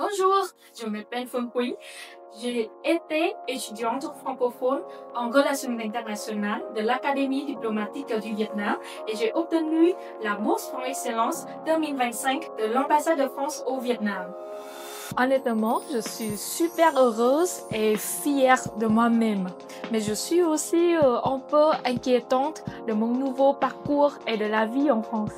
Bonjour, je m'appelle Phương Quỳnh. J'ai été étudiante francophone en relations internationales de l'Académie diplomatique du Vietnam et j'ai obtenu la bourse par excellence 2025 de l'ambassade de France au Vietnam. Honnêtement, je suis super heureuse et fière de moi-même. Mais je suis aussi un peu inquiétante de mon nouveau parcours et de la vie en France.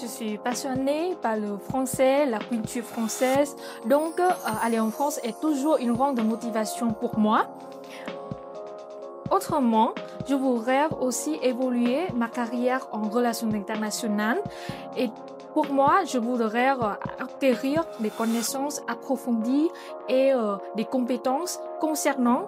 Je suis passionnée par le français, la culture française, donc aller en France est toujours une grande motivation pour moi. Autrement, je voudrais aussi évoluer ma carrière en relations internationales et pour moi, je voudrais acquérir des connaissances approfondies et des compétences concernant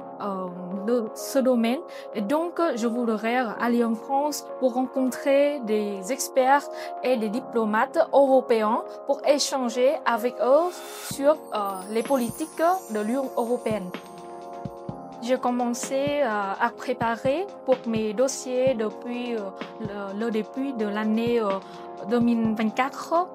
ce domaine. Et donc, je voudrais aller en France pour rencontrer des experts et des diplomates européens pour échanger avec eux sur les politiques de l'Union européenne. J'ai commencé à préparer pour mes dossiers depuis le début de l'année 2024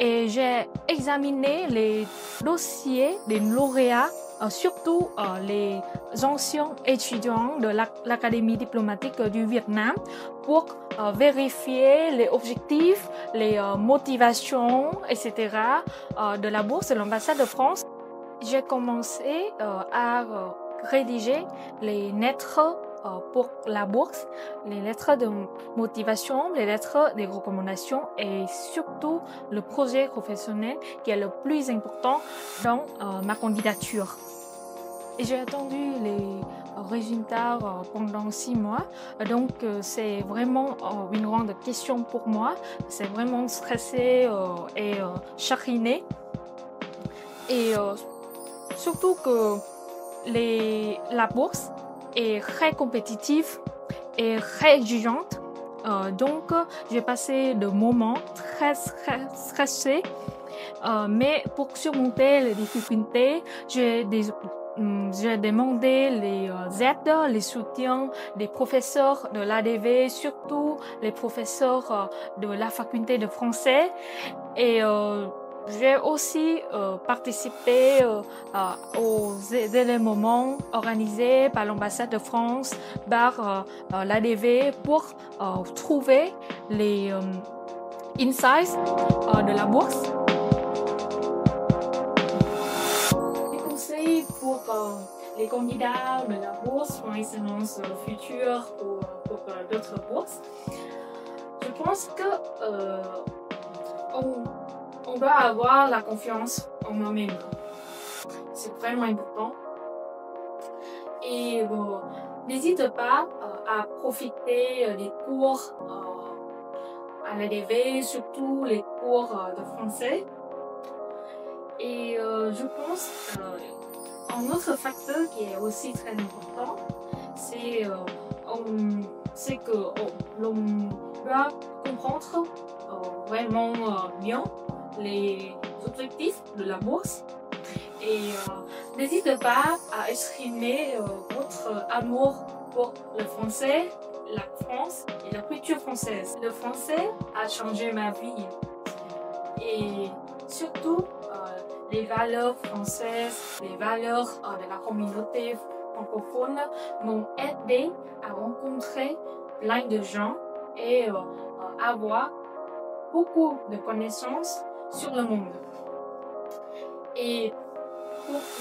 et j'ai examiné les dossiers des lauréats, surtout les anciens étudiants de l'Académie diplomatique du Vietnam pour vérifier les objectifs, les motivations, etc. De la bourse de l'ambassade de France. J'ai commencé à rédiger les lettres pour la bourse, les lettres de motivation, les lettres de recommandation et surtout le projet professionnel qui est le plus important dans ma candidature. Et j'ai attendu les résultats pendant 6 mois, donc c'est vraiment une grande question pour moi, c'est vraiment stressé et chagriné. Et surtout que la bourse est très compétitive et très exigeante. Donc, j'ai passé des moments très stressés. Mais pour surmonter les difficultés, j'ai demandé les aides, les soutiens des professeurs de l'ADV, surtout les professeurs de la faculté de français. Et j'ai aussi participé aux événements organisés par l'ambassade de France, par l'ADV pour trouver les insights de la bourse. Les conseils pour les candidats de la bourse pour excellence future ou pour d'autres bourses. Je pense que on doit avoir la confiance en nous-mêmes. C'est vraiment important. Et n'hésite pas à profiter des cours à l'ADV, surtout les cours de français. Et je pense un autre facteur qui est aussi très important, c'est que l'on doit comprendre vraiment bien les objectifs de la bourse et n'hésitez pas à exprimer votre amour pour le français, la France et la culture française. Le français a changé ma vie et surtout les valeurs françaises, les valeurs de la communauté francophone m'ont aidé à rencontrer plein de gens et avoir beaucoup de connaissances sur le monde. Et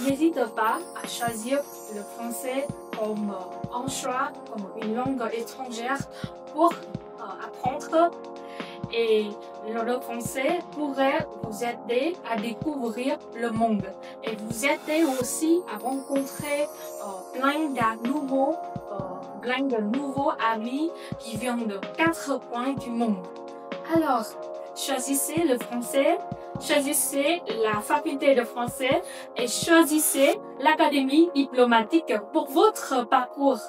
n'hésite pas à choisir le français comme un choix, comme une langue étrangère pour apprendre. Et le français pourrait vous aider à découvrir le monde et vous aider aussi à rencontrer plein de nouveaux amis qui viennent de 4 coins du monde. Alors, choisissez le français, choisissez la faculté de français et choisissez l'Académie diplomatique pour votre parcours.